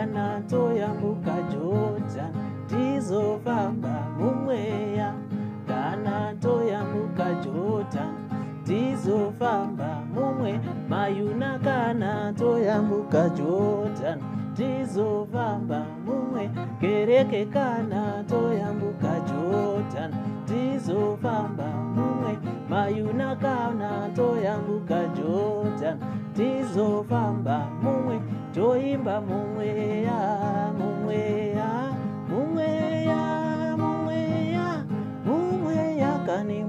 kana toyambuka Jordan tizofamba mumweya, kana toyambuka Jordan tizofamba mumwe mayuna, kana toyambuka Jordan tizofamba mumwe kereke, kana toyambuka Jordan tizofamba mumwe mayuna, kana toyambuka Jordan tizofamba mumwe toimba mumweya, mumweya, mumweya, mumweya, mumweya kani